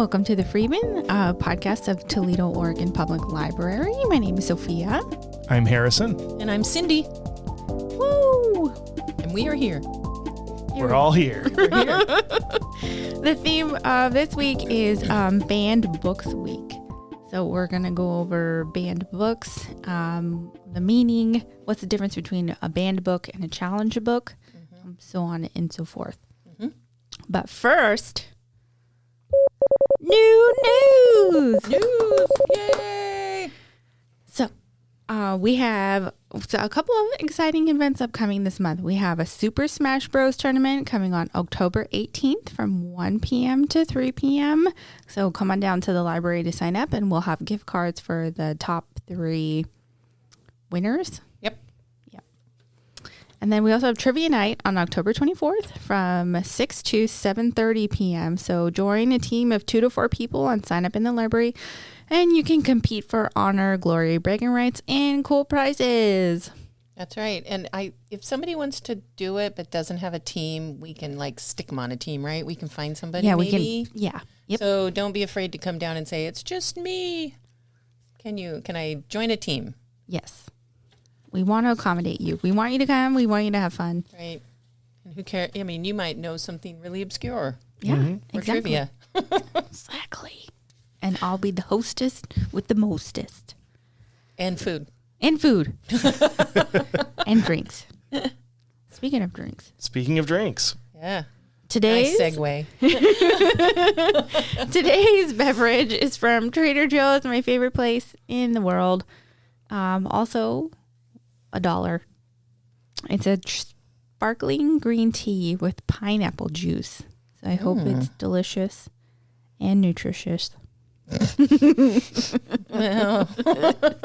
Welcome to the Freeman podcast of Toledo, Oregon Public Library. My name is Sophia. I'm Harrison. And I'm Cindy. Woo! And we are here. We're all here. We're here. The theme of this week is Banned Books Week. So we're going to go over banned books, the meaning, what's the difference between a banned book and a challenge book, so on and so forth. Mm-hmm. But first, new news! Yay! So we have a couple of exciting events upcoming this month. We have a Super Smash Bros. Tournament coming on October 18th from 1 p.m. to 3 p.m. So come on down to the library to sign up, and we'll have gift cards for the top 3 winners. Yep. And then we also have Trivia Night on October 24th from 6 to 7:30 p.m. So join a team of 2 to 4 people and sign up in the library, and you can compete for honor, glory, bragging rights, and cool prizes. That's right. And if somebody wants to do it but doesn't have a team, we can stick them on a team, right? We can find somebody. Yeah, maybe. we can. Yeah. Yep. So don't be afraid to come down and say, it's just me. Can I join a team? Yes. We want to accommodate you. We want you to come. We want you to have fun. Right. And who cares? I mean, you might know something really obscure. Yeah, Or exactly. trivia. Exactly. And I'll be the hostess with the mostest. And food. And food. And drinks. Speaking of drinks. Yeah. Today's Nice segue. Today's beverage is from Trader Joe's, my favorite place in the world. Also $1. It's a sparkling green tea with pineapple juice. So I hope it's delicious and nutritious. Well,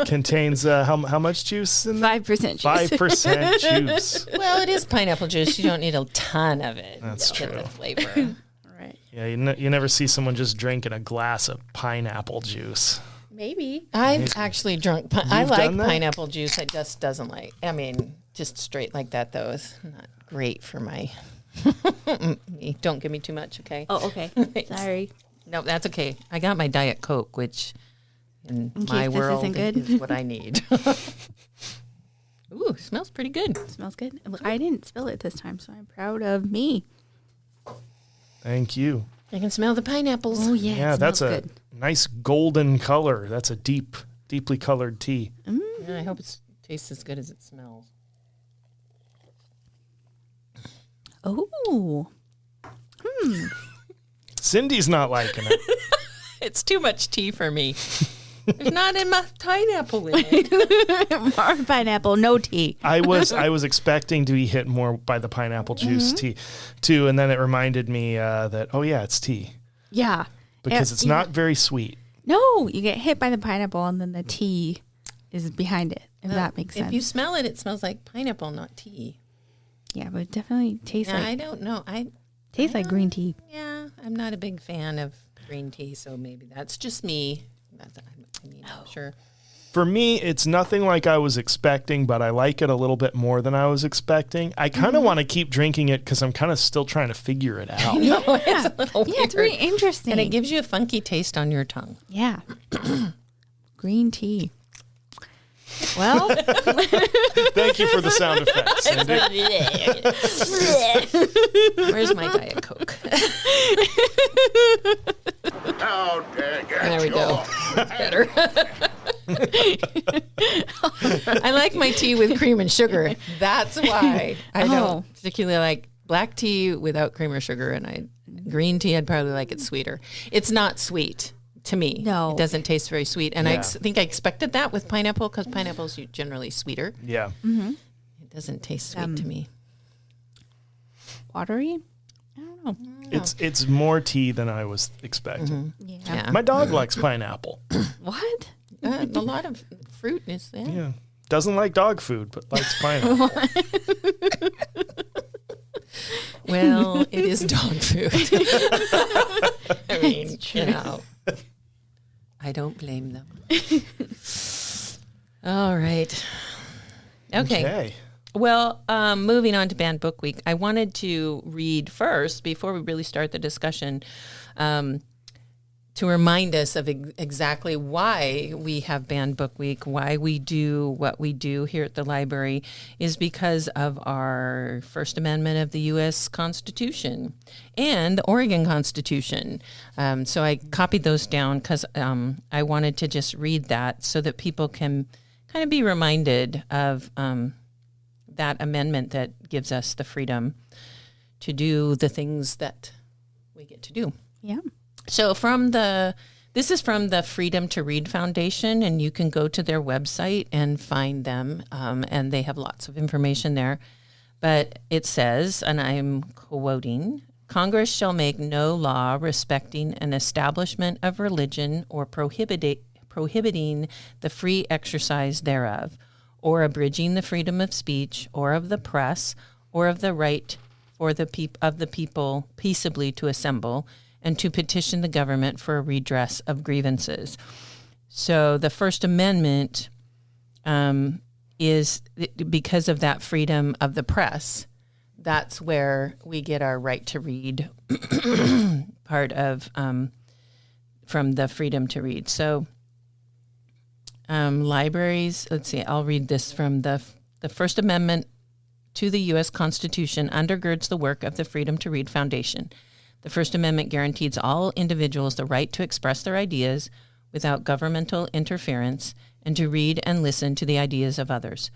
Contains how much juice in there? 5% juice. 5% juice. well, it is pineapple juice. You don't need a ton of it. That's to get true. the flavor. Right. Yeah, you never see someone just drinking a glass of pineapple juice. Maybe. I've actually drunk. I You've like done that? pineapple juice. It just doesn't just straight like that though is not great for my. Don't give me too much, okay? Oh, okay. Sorry. No, that's okay. I got my Diet Coke, which in case my this world isn't good. is what I need. Ooh, smells pretty good. Smells good. I didn't spill it this time, so I'm proud of me. Thank you. I can smell the pineapples. Oh, yeah. Yeah, it that's smells a good. nice golden color. That's a deeply colored tea. Yeah, I hope it tastes as good as it smells. Oh. Cindy's not liking it. It's too much tea for me. There's not enough pineapple in it. More pineapple, no tea. I was expecting to be hit more by the pineapple juice tea, too, and then it reminded me that it's tea Yeah. because it's not very sweet. No, you get hit by the pineapple and then the tea is behind it, if that makes sense. If you smell it, it smells like pineapple, not tea. Yeah, but it definitely tastes Yeah, like I don't know. tastes like green tea. Yeah, I'm not a big fan of green tea, so maybe that's just me. I'm sure. For me, it's nothing like I was expecting, but I like it a little bit more than I was expecting. I kind of want to keep drinking it because I'm kind of still trying to figure it out. No, it's a little weird. Yeah, it's really interesting. And it gives you a funky taste on your tongue. Yeah. Green tea. Well, Thank you for the sound effects, Cindy. Where's my Diet Coke? There we go. That's better. I like my tea with cream and sugar. That's why I don't particularly like black tea without cream or sugar, and green tea I'd probably like it sweeter. It's not sweet to me. No. It doesn't taste very sweet, and Yeah. I think I expected that with pineapple because pineapple's generally sweeter. Yeah. It doesn't taste sweet to me. watery? I don't know. It's more tea than I was expecting. Yeah. My dog likes pineapple. What? A lot of fruit is there. Yeah. Doesn't like dog food, but likes pineapple. Well, it is dog food. I mean, I don't blame them. All right. Okay. Well, moving on to Banned Book Week, I wanted to read first, before we really start the discussion, to remind us of exactly why we have Banned Book Week, why we do what we do here at the library, is because of our First Amendment of the U.S. Constitution and the Oregon Constitution. So I copied those down because I wanted to just read that so that people can kind of be reminded of that amendment that gives us the freedom to do the things that we get to do. Yeah. So this is from the Freedom to Read Foundation, and you can go to their website and find them, and they have lots of information there. But it says, and I'm quoting, Congress shall make no law respecting an establishment of religion or prohibiting the free exercise thereof, or abridging the freedom of speech or of the press, or of the right for the people peaceably to assemble, and to petition the government for a redress of grievances. So the First Amendment is, because of that freedom of the press, that's where we get our right to read part of from the freedom to read. So libraries, let's see, I'll read this from the First Amendment to the U.S. Constitution undergirds the work of the Freedom to Read Foundation. The First Amendment guarantees all individuals the right to express their ideas without governmental interference and to read and listen to the ideas of others.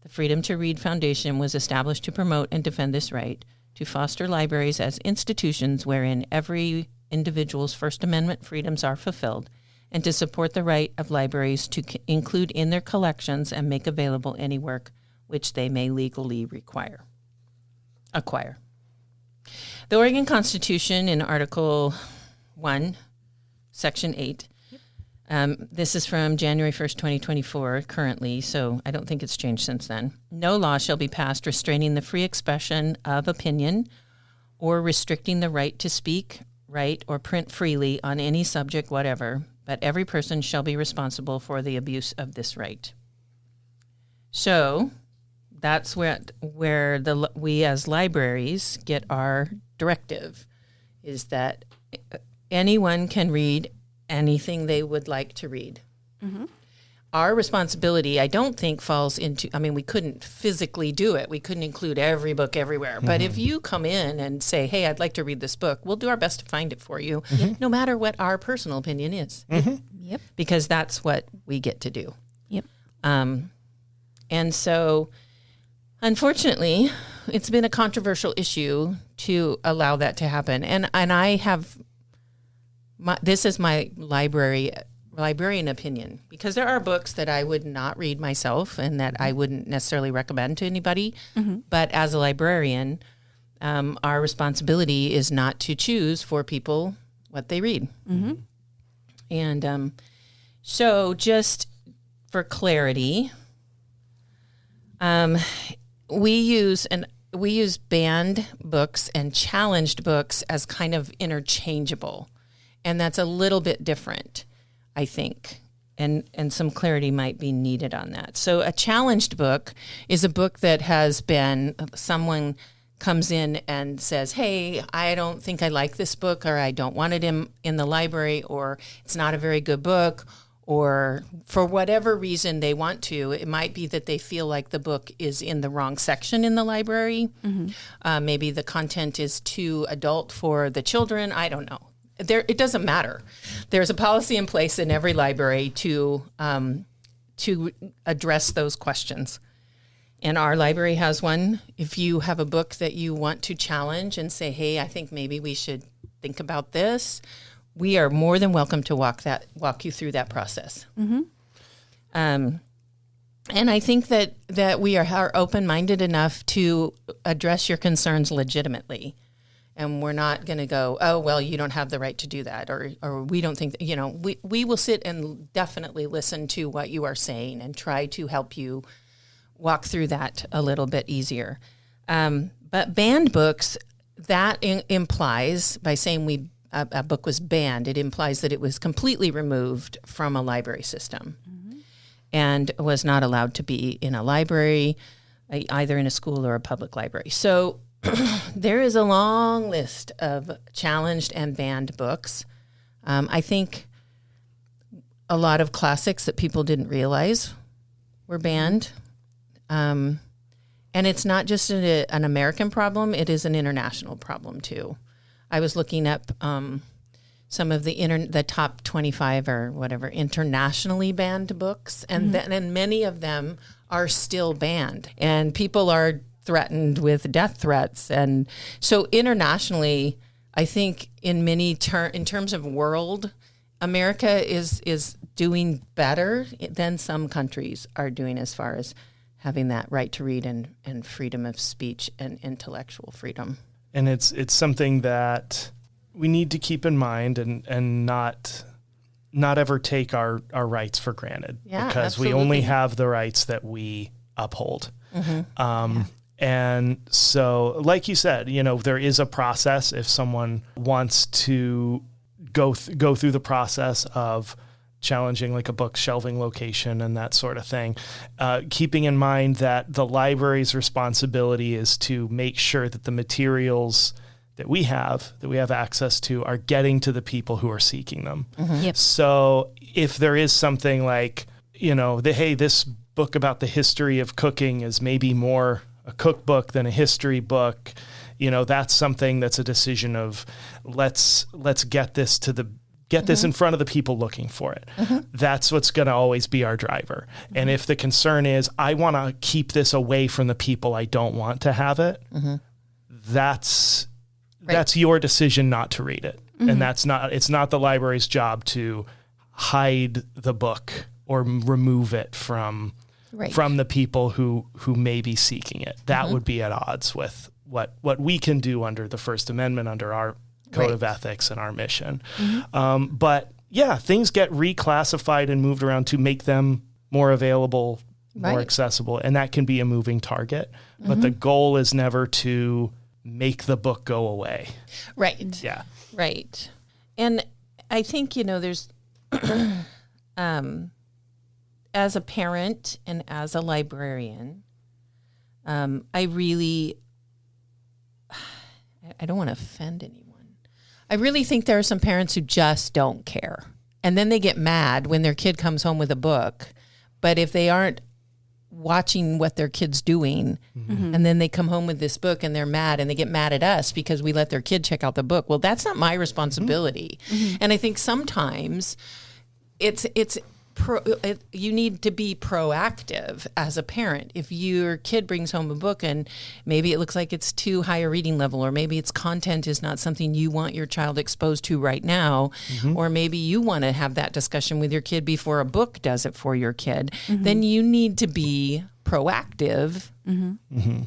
The Freedom to Read Foundation was established to promote and defend this right, to foster libraries as institutions wherein every individual's First Amendment freedoms are fulfilled, and to support the right of libraries to include in their collections and make available any work which they may legally acquire. The Oregon Constitution in Article 1, Section 8, this is from January 1st, 2024, currently, so I don't think it's changed since then. No law shall be passed restraining the free expression of opinion or restricting the right to speak, write, or print freely on any subject whatever, but every person shall be responsible for the abuse of this right. So that's where we as libraries get our directive, is that anyone can read anything they would like to read. Mm-hmm. Our responsibility, I don't think, falls into, we couldn't physically do it. We couldn't include every book everywhere. Mm-hmm. But if you come in and say, hey, I'd like to read this book, we'll do our best to find it for you, no matter what our personal opinion is. Mm-hmm. Yep. Because that's what we get to do. Yep. And so, unfortunately, it's been a controversial issue to allow that to happen. And I have, this is my librarian opinion, because there are books that I would not read myself and that I wouldn't necessarily recommend to anybody. Mm-hmm. But as a librarian, our responsibility is not to choose for people what they read. Mm-hmm. And so just for clarity, we use banned books and challenged books as kind of interchangeable. And that's a little bit different, I think. And some clarity might be needed on that. So a challenged book is a book that has been, someone comes in and says, hey, I don't think I like this book, or I don't want it in the library, or it's not a very good book, or for whatever reason they want to. It might be that they feel like the book is in the wrong section in the library. Mm-hmm. Maybe the content is too adult for the children. I don't know. It doesn't matter. There's a policy in place in every library to address those questions. And our library has one. If you have a book that you want to challenge and say, hey, I think maybe we should think about this, we are more than welcome to walk you through that process. Mm-hmm. And I think that we are open-minded enough to address your concerns legitimately. And we're not going to go, oh, well, you don't have the right to do that, or we don't think that, we will sit and definitely listen to what you are saying and try to help you walk through that a little bit easier. But banned books, that implies, by saying a book was banned, it implies that it was completely removed from a library system, mm-hmm. and was not allowed to be in a library, either in a school or a public library. So there is a long list of challenged and banned books. I think a lot of classics that people didn't realize were banned. And it's not just an American problem, it is an international problem too. I was looking up some of the top 25 or whatever internationally banned books, and and many of them are still banned, and people are threatened with death threats. And so internationally, I think in terms of world, America is doing better than some countries are doing as far as having that right to read and freedom of speech and intellectual freedom. And it's something that we need to keep in mind and not ever take our rights for granted, because absolutely. we only have the rights that we uphold. And so, like you said, there is a process if someone wants to go through the process of challenging like a book shelving location and that sort of thing, keeping in mind that the library's responsibility is to make sure that the materials that we have access to are getting to the people who are seeking them. Yep. So if there is something like, this book about the history of cooking is maybe more a cookbook than a history book, that's something that's a decision of let's get this this in front of the people looking for it. That's what's going to always be our driver. And if the concern is, I want to keep this away from the people I don't want to have it, that's your decision not to read it. And it's not the library's job to hide the book or remove it from the people who may be seeking it. That would be at odds with what we can do under the First Amendment, under our code of ethics and our mission. But yeah, things get reclassified and moved around to make them more available, more accessible, and that can be a moving target. But the goal is never to make the book go away. Right. Yeah. Right. And I think, there's, as a parent and as a librarian, I don't want to offend anyone. I really think there are some parents who just don't care. And then they get mad when their kid comes home with a book. But if they aren't watching what their kid's doing, and then they come home with this book and they're mad and they get mad at us because we let their kid check out the book. Well, that's not my responsibility. And I think sometimes you need to be proactive as a parent. If your kid brings home a book and maybe it looks like it's too high a reading level, or maybe its content is not something you want your child exposed to right now, or maybe you want to have that discussion with your kid before a book does it for your kid, then you need to be proactive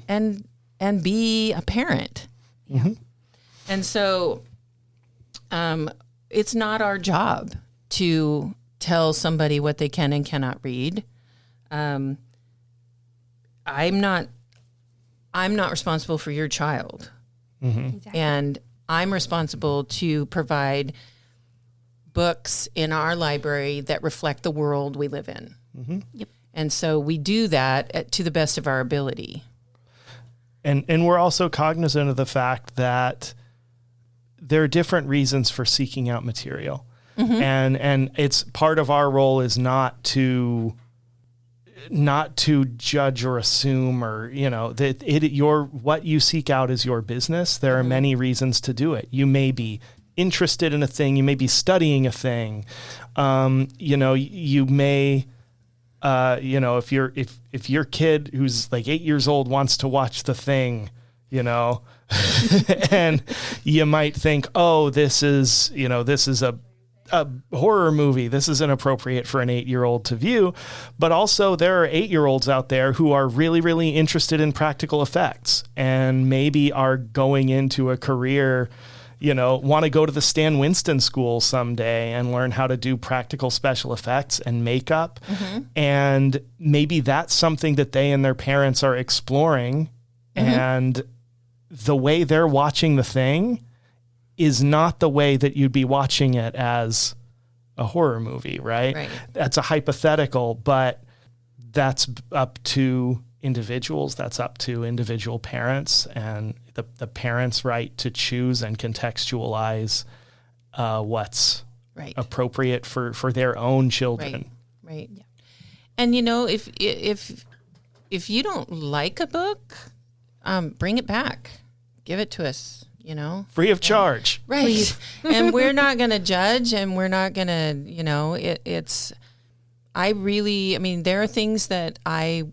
and be a parent. And so it's not our job to tell somebody what they can and cannot read. I'm not responsible for your child. Exactly. And I'm responsible to provide books in our library that reflect the world we live in. Yep. And so we do that to the best of our ability. And we're also cognizant of the fact that there are different reasons for seeking out material. And it's part of our role is not to judge or assume, or that what you seek out is your business. There are many reasons to do it. You may be interested in a thing, you may be studying a thing. You may if your kid who's like 8 years old wants to watch The Thing, and you might think, oh, this is a horror movie. This is inappropriate for an 8-year-old to view. But also there are 8-year-olds out there who are really, really interested in practical effects and maybe are going into a career, want to go to the Stan Winston School someday and learn how to do practical special effects and makeup. And maybe that's something that they and their parents are exploring. And the way they're watching The Thing is not the way that you'd be watching it as a horror movie, right? That's a hypothetical, but that's up to individuals. That's up to individual parents and the parents' right to choose and contextualize what's right. appropriate for their own children. Right. Yeah. And if you don't like a book, bring it back. Give it to us, Free of charge. Right. And we're not going to judge, and we're not going to, there are things that I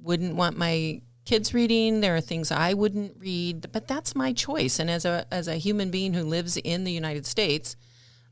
wouldn't want my kids reading. There are things I wouldn't read, but that's my choice. And as a human being who lives in the United States,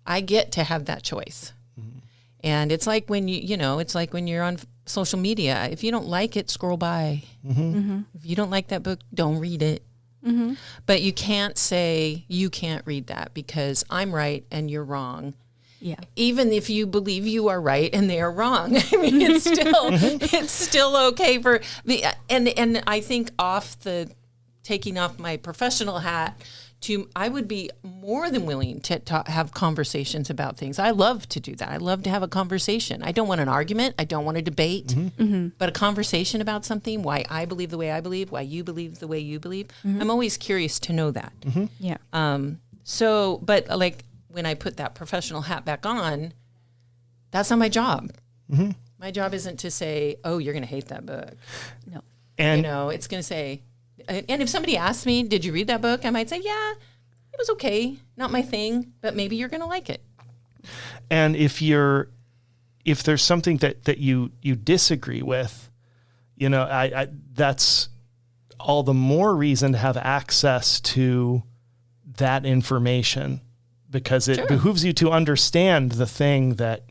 I get to have that choice. Mm-hmm. And it's like when it's like when you're on social media. If you don't like it, scroll by. Mm-hmm. Mm-hmm. If you don't like that book, don't read it. Mm-hmm. But you can't say you can't read that because I'm right and you're wrong. Yeah. Even if you believe you are right and they are wrong, I mean, it's still okay for the and I think taking off my professional hat, I would be more than willing to have conversations about things. I love to do that. I love to have a conversation. I don't want an argument. I don't want a debate, mm-hmm. but a conversation about something, why I believe the way I believe, why you believe the way you believe. Mm-hmm. I'm always curious to know that. Mm-hmm. Yeah. But like when I put that professional hat back on, that's not my job. Mm-hmm. My job isn't to say, oh, you're going to hate that book. No. And it's going to say, and if somebody asks me, did you read that book? I might say, yeah, it was okay. Not my thing, but maybe you're going to like it. And if there's something that you disagree with, that's all the more reason to have access to that information, because it behooves you to understand the thing that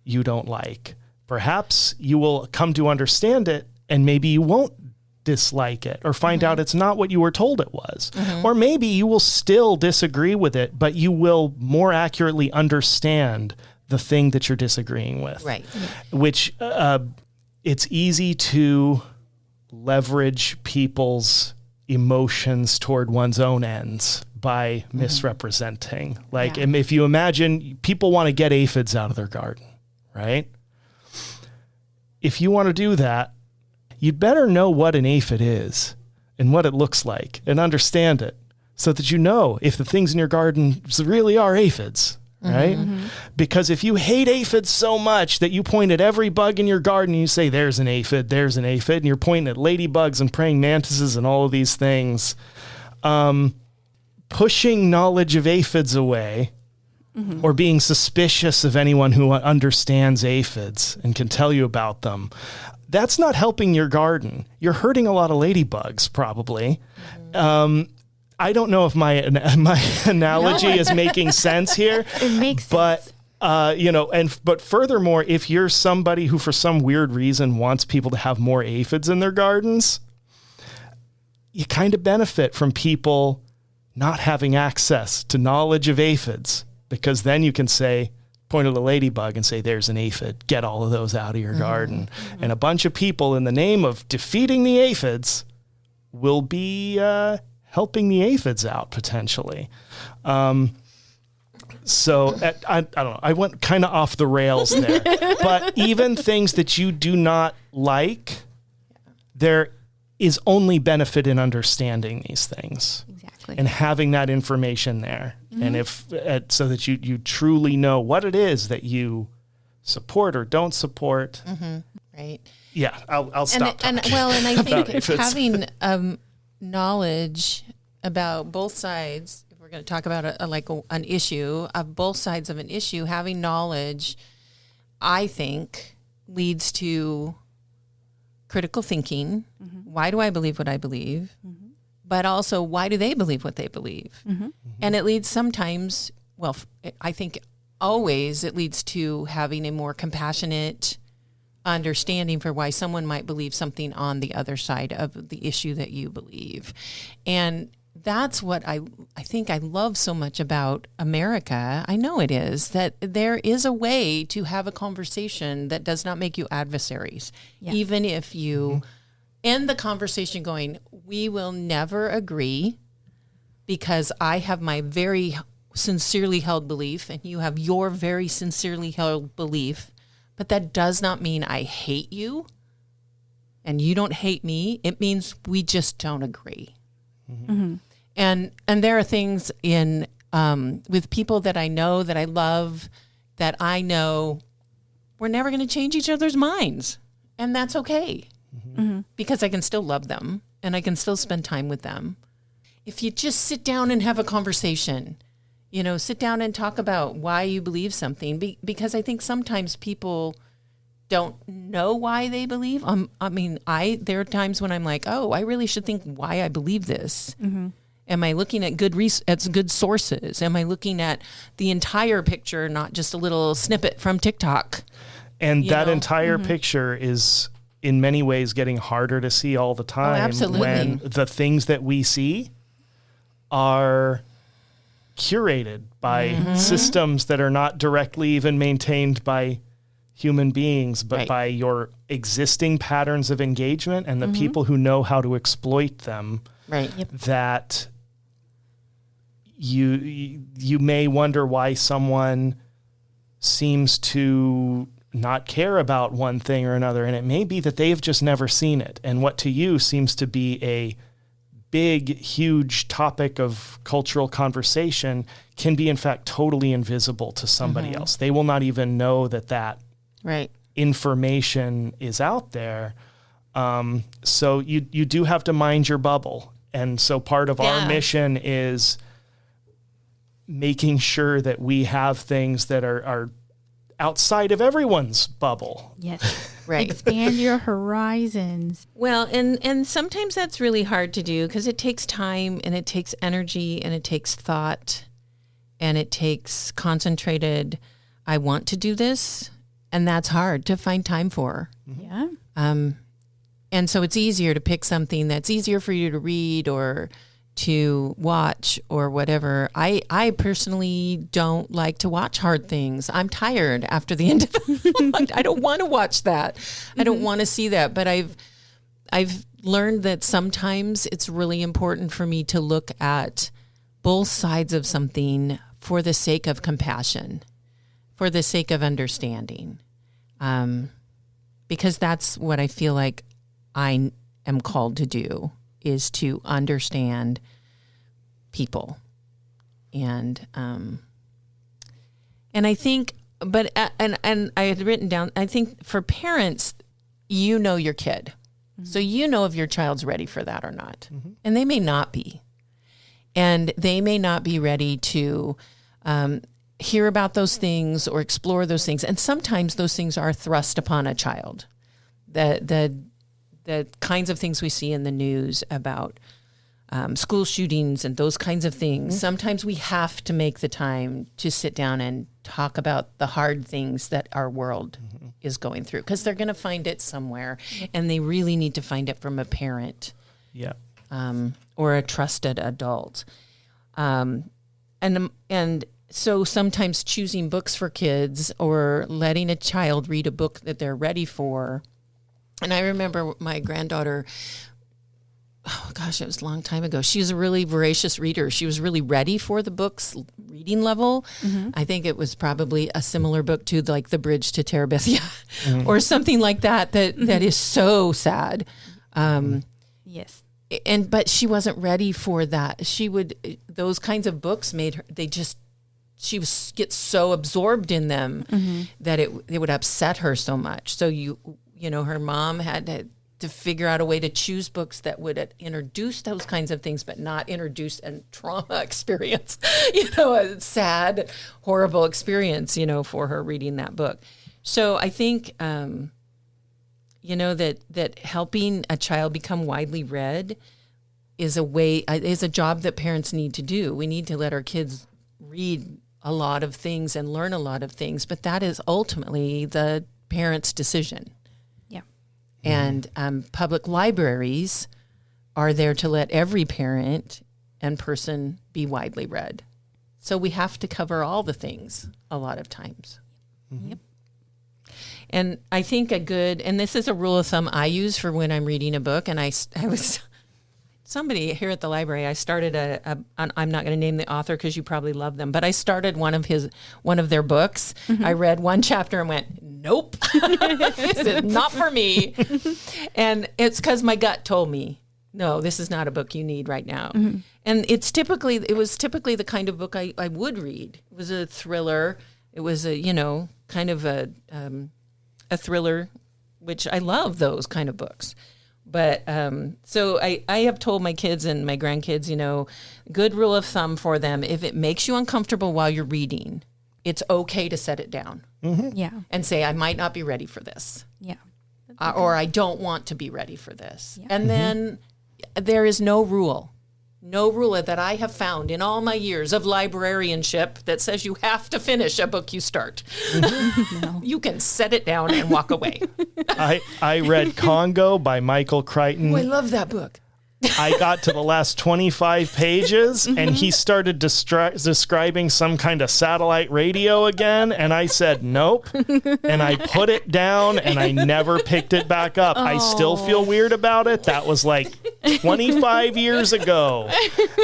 you don't like. Perhaps you will come to understand it, and maybe you won't dislike it or find mm-hmm. out it's not what you were told it was. Mm-hmm. Or maybe you will still disagree with it, but you will more accurately understand the thing that you're disagreeing with. Right. Which it's easy to leverage people's emotions toward one's own ends by mm-hmm. misrepresenting. Like, if you imagine people want to get aphids out of their garden, right? If you want to do that, you'd better know what an aphid is and what it looks like and understand it so that you know if the things in your garden really are aphids, right? Mm-hmm. Because if you hate aphids so much that you point at every bug in your garden and you say, there's an aphid, and you're pointing at ladybugs and praying mantises and all of these things, pushing knowledge of aphids away mm-hmm. or being suspicious of anyone who understands aphids and can tell you about them, that's not helping your garden. You're hurting a lot of ladybugs, probably. Mm-hmm. I don't know if my analogy is making sense here. It makes sense. But, but furthermore, if you're somebody who for some weird reason wants people to have more aphids in their gardens, you kind of benefit from people not having access to knowledge of aphids, because then you can point at a ladybug and say, there's an aphid, get all of those out of your mm-hmm. garden. Mm-hmm. And a bunch of people, in the name of defeating the aphids, will be helping the aphids out potentially. So I don't know, I went kind of off the rails there, but even things that you do not like, there is only benefit in understanding these things. Exactly. And having that information there. Mm-hmm. And if so that you truly know what it is that you support or don't support. Mm-hmm. Right. Yeah, I'll stop. And I think having knowledge about both sides, if we're going to talk about an issue, of both sides of an issue, having knowledge, I think, leads to critical thinking. Mm-hmm. Why do I believe what I believe? Mm-hmm. But also, why do they believe what they believe? Mm-hmm. Mm-hmm. And it leads sometimes, I think always it leads to having a more compassionate understanding for why someone might believe something on the other side of the issue that you believe. And that's what I think I love so much about America. I know it is, that there is a way to have a conversation that does not make you adversaries. Yeah. Even if you end the conversation going, we will never agree because I have my very sincerely held belief and you have your very sincerely held belief, but that does not mean I hate you and you don't hate me. It means we just don't agree. Mm-hmm. Mm-hmm. And there are things in with people that I know that I love that I know we're never going to change each other's minds. And that's okay. Because I can still love them and I can still spend time with them. If you just sit down and have a conversation, sit down and talk about why you believe something, because I think sometimes people don't know why they believe. There are times when I'm like, oh, I really should think why I believe this. Am I looking at good sources? Am I looking at the entire picture, not just a little snippet from TikTok? And that entire picture is in many ways getting harder to see all the time. Absolutely. When the things that we see are curated by systems that are not directly even maintained by human beings, but by your existing patterns of engagement and the people who know how to exploit them. Right. That you may wonder why someone seems to not care about one thing or another, and it may be that they've just never seen it. And what to you seems to be a big, huge topic of cultural conversation can be in fact totally invisible to somebody else. They will not even know that information is out there. So you do have to mind your bubble. And so part of our mission is making sure that we have things that are outside of everyone's bubble. Yes. Right. Expand your horizons. Well, and sometimes that's really hard to do because it takes time and it takes energy and it takes thought and it takes concentrated, I want to do this. And that's hard to find time for. Yeah. And so it's easier to pick something that's easier for you to read or to watch or whatever. I personally don't like to watch hard things. I'm tired after the end of it. I don't want to watch that. I don't want to see that. But I've learned that sometimes it's really important for me to look at both sides of something for the sake of compassion, for the sake of understanding. Because that's what I feel like I am called to do, is to understand people. And I think, and I had written down, I think for parents, your kid. So if your child's ready for that or not. And they may not be. And they may not be ready to hear about those things or explore those things. And sometimes those things are thrust upon a child. The kinds of things we see in the news about school shootings and those kinds of things. Sometimes we have to make the time to sit down and talk about the hard things that our world is going through, because they're going to find it somewhere, and they really need to find it from a parent, or a trusted adult. And so sometimes choosing books for kids or letting a child read a book that they're ready for. And I remember my granddaughter, it was a long time ago. She was a really voracious reader. She was really ready for the book's reading level. I think it was probably a similar book to like The Bridge to Terabithia or something like that is so sad. Yes. But she wasn't ready for that. Those kinds of books made her, she was get so absorbed in them that it would upset her so much. So her mom had to figure out a way to choose books that would introduce those kinds of things, but not introduce a trauma experience, a sad, horrible experience, for her reading that book. So I think, that helping a child become widely read is a job that parents need to do. We need to let our kids read a lot of things and learn a lot of things, but that is ultimately the parent's decision. And public libraries are there to let every parent and person be widely read. So we have to cover all the things a lot of times. Yep. And I think and this is a rule of thumb I use for when I'm reading a book, and I was somebody here at the library, I started I'm not going to name the author because you probably love them, but I started one of their books. I read one chapter and went, nope, this is not for me. And it's because my gut told me, no, this is not a book you need right now. And it was typically the kind of book I would read. It was a thriller. It was a, kind of a thriller, which I love those kind of books. But so I have told my kids and my grandkids, good rule of thumb for them, if it makes you uncomfortable while you're reading, it's okay to set it down. Mm-hmm. Yeah. And say, I might not be ready for this. Yeah. Or I don't want to be ready for this. Yeah. And then there is no rule that I have found in all my years of librarianship that says you have to finish a book you start. No. You can set it down and walk away. I read Congo by Michael Crichton. Oh, I love that book. I got to the last 25 pages and he started describing some kind of satellite radio again. And I said, nope. And I put it down and I never picked it back up. I still feel weird about it. That was like 25 years ago.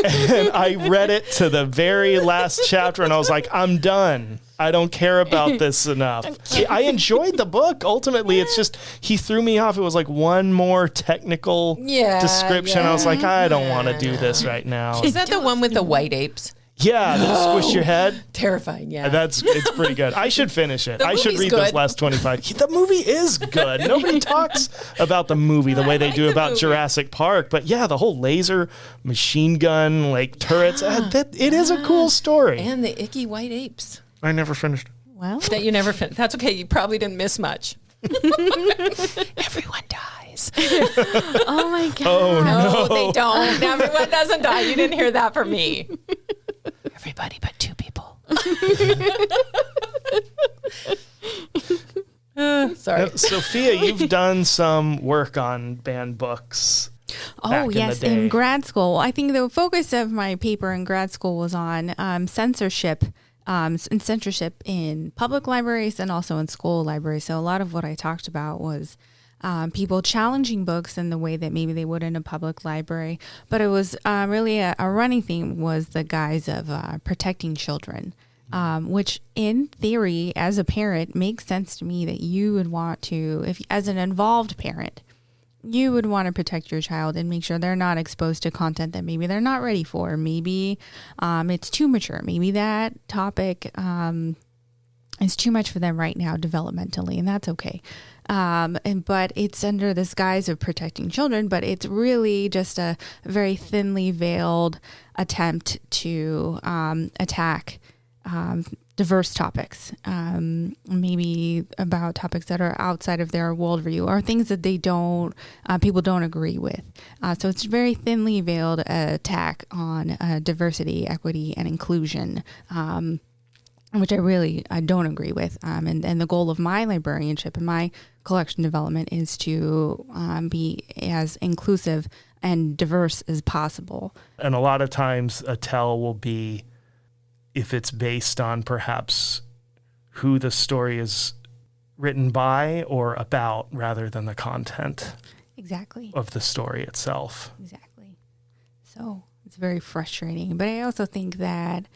And I read it to the very last chapter and I was like, I'm done. I don't care about this enough. I enjoyed the book. Ultimately, it's just he threw me off. It was like one more technical description. I was like, I don't want to do this right now. Is that the one with the white apes? Yeah, that squish your head. Terrifying, yeah. It's pretty good. I should finish it. I should read those last 25. The movie is good. Nobody talks about the movie the way they do about Jurassic Park. But yeah, the whole laser machine gun, like turrets, it is a cool story. And the icky white apes. I never finished. Well, that you never finished. That's okay. You probably didn't miss much. Everyone dies. Oh my God. Oh, no, they don't. Everyone doesn't die. You didn't hear that from me. Everybody but 2 people. Sorry. Sophia, you've done some work on banned books. Oh, yes, in grad school. I think the focus of my paper in grad school was on censorship in public libraries and also in school libraries. So a lot of what I talked about was people challenging books in the way that maybe they would in a public library. But it was really a running theme was the guise of protecting children, which in theory, as a parent, makes sense to me that you would want to, if as an involved parent, you would want to protect your child and make sure they're not exposed to content that maybe they're not ready for. Maybe it's too mature. Maybe that topic is too much for them right now developmentally, and that's okay. But it's under this guise of protecting children, but it's really just a very thinly veiled attempt to attack diverse topics, maybe about topics that are outside of their worldview or things that they don't, people don't agree with. So it's a very thinly veiled attack on diversity, equity, and inclusion, which I don't agree with. And the goal of my librarianship and my collection development is to be as inclusive and diverse as possible. And a lot of times a tell will be, if it's based on perhaps who the story is written by or about rather than the content of the story itself. Exactly. So it's very frustrating. But I also think that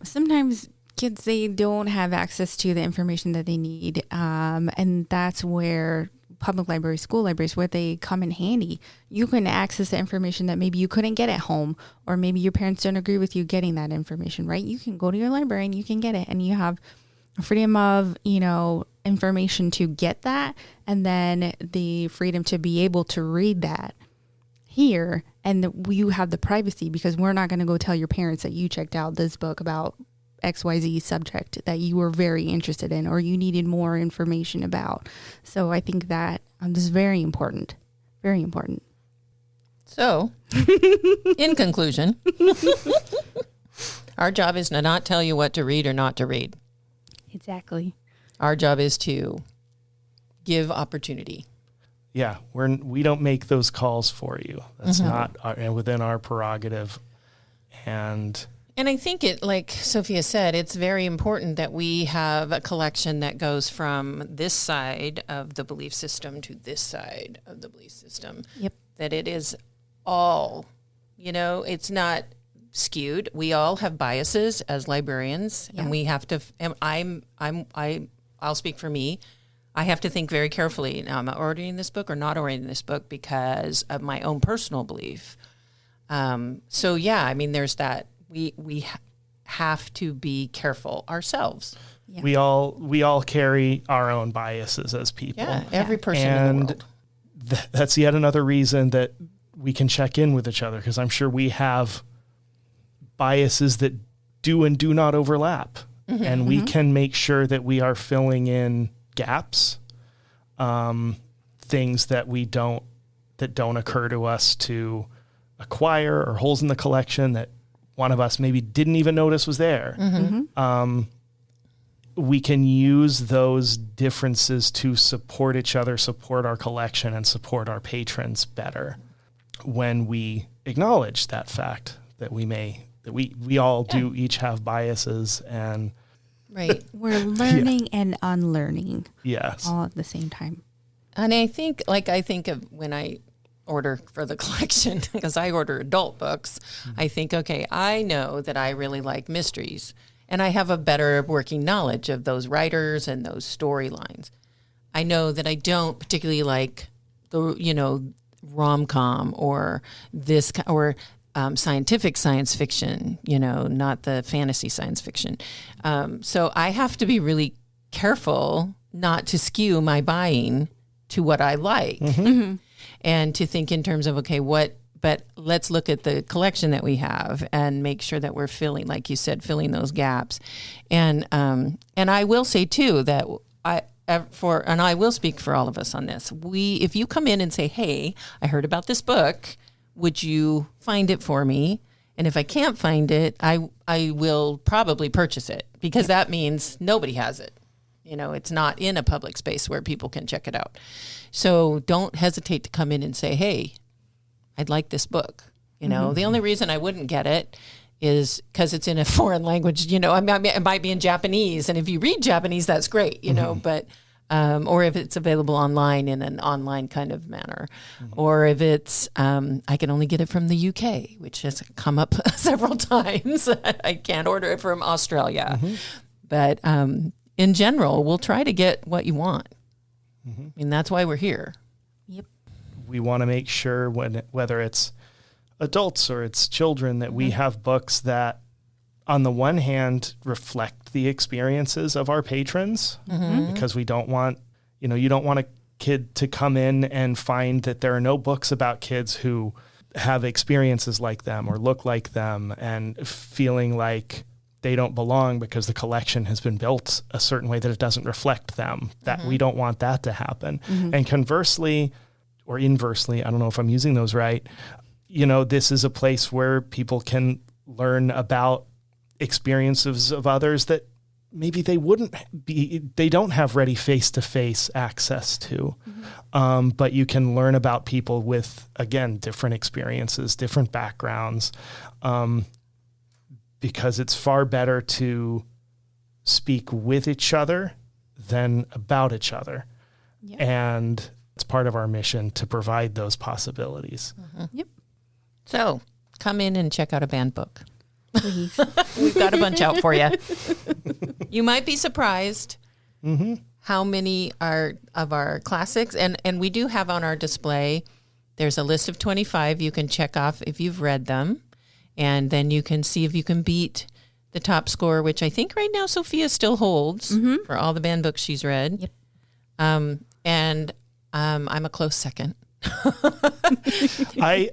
sometimes kids, they don't have access to the information that they need. And that's where public libraries, school libraries, where they come in handy. You can access the information that maybe you couldn't get at home, or maybe your parents don't agree with you getting that information, right? You can go to your library and you can get it, and you have freedom of, information to get that, and then the freedom to be able to read that here. And you have the privacy, because we're not going to go tell your parents that you checked out this book about XYZ subject that you were very interested in or you needed more information about. So I think that this is very important. Very important. So, in conclusion, our job is to not tell you what to read or not to read. Exactly. Our job is to give opportunity. Yeah, we don't make those calls for you. That's not within our prerogative. And I think like Sophia said, it's very important that we have a collection that goes from this side of the belief system to this side of the belief system. Yep. That it is all, it's not skewed. We all have biases as librarians, and we have to. And I'll speak for me. I have to think very carefully. Now, am I ordering this book or not ordering this book because of my own personal belief? So yeah, there's that. We have to be careful ourselves. Yeah. We all carry our own biases as people. Yeah, every person in the world. That's yet another reason that we can check in with each other, because I'm sure we have biases that do and do not overlap. And we can make sure that we are filling in gaps, things that don't occur to us to acquire, or holes in the collection that one of us maybe didn't even notice was there. We can use those differences to support each other, support our collection, and support our patrons better when we acknowledge that fact that we all do each have biases, and Right. We're learning and unlearning yes, all at the same time. And I think of when I order for the collection, because I order adult books, I think, okay, I know that I really like mysteries, and I have a better working knowledge of those writers and those storylines. I know that I don't particularly like the, rom-com or scientific science fiction, not the fantasy science fiction. So I have to be really careful not to skew my buying to what I like, and to think in terms of, okay, but let's look at the collection that we have and make sure that we're filling, like you said, filling those gaps. And I will say too that and I will speak for all of us on this. If you come in and say, hey, I heard about this book, would you find it for me? And if I can't find it, I will probably purchase it, because that means nobody has it. It's not in a public space where people can check it out. So don't hesitate to come in and say, hey, I'd like this book. The only reason I wouldn't get it is because it's in a foreign language. It might be in Japanese. And if you read Japanese, that's great, but or if it's available online in an online kind of manner, or if it's, I can only get it from the UK, which has come up several times. I can't order it from Australia. But in general, we'll try to get what you want. I mean, that's why we're here. Yep. We want to make sure whether it's adults or it's children, that we have books that, on the one hand, reflect the experiences of our patrons, because we don't want, you don't want a kid to come in and find that there are no books about kids who have experiences like them or look like them, and feeling like they don't belong because the collection has been built a certain way that it doesn't reflect them. That we don't want that to happen. And conversely, or inversely, I don't know if I'm using those right, this is a place where people can learn about experiences of others that maybe they don't have ready face-to-face access to. But you can learn about people with, again, different experiences, different backgrounds, because it's far better to speak with each other than about each other. Yep. And it's part of our mission to provide those possibilities. Yep. So come in and check out a banned book. Please. We've got a bunch out for you. You might be surprised how many are of our classics. And we do have on our display, there's a list of 25 you can check off if you've read them. And then you can see if you can beat the top score, which I think right now Sophia still holds for all the banned books she's read. Yep. And I'm a close second.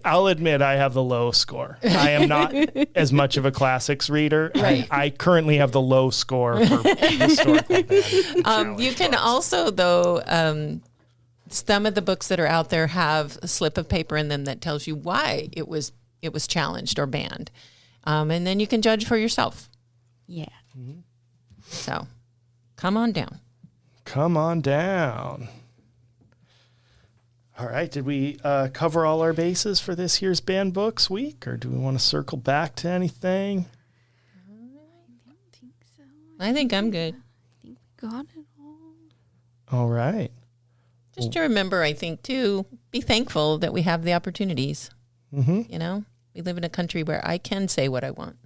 I'll admit I have the low score. I am not as much of a classics reader. Right. I currently have the low score for historical band. You can also, though, some of the books that are out there have a slip of paper in them that tells you why it was challenged or banned. And then you can judge for yourself. Yeah. So come on down. Come on down. All right. Did we cover all our bases for this year's Banned Books Week, or do we want to circle back to anything? I don't think so. I think I'm good. I think we got it all. All right. Just to remember, I think, too, be thankful that we have the opportunities. We live in a country where I can say what I want.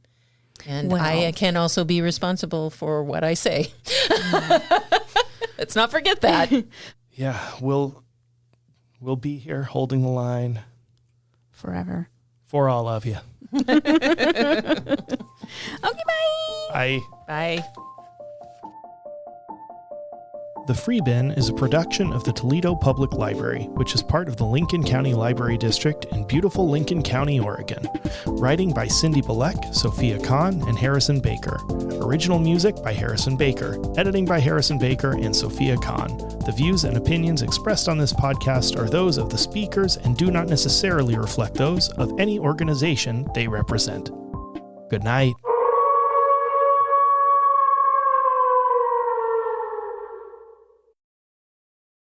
And I can also be responsible for what I say. Let's not forget that. Yeah, we'll be here holding the line Forever. for all of you. Okay, bye. Bye. The Free Bin is a production of the Toledo Public Library, which is part of the Lincoln County Library District in beautiful Lincoln County, Oregon. Writing by Cindy Bilek, Sophia Kahn, and Harrison Baker. Original music by Harrison Baker. Editing by Harrison Baker and Sophia Kahn. The views and opinions expressed on this podcast are those of the speakers and do not necessarily reflect those of any organization they represent. Good night.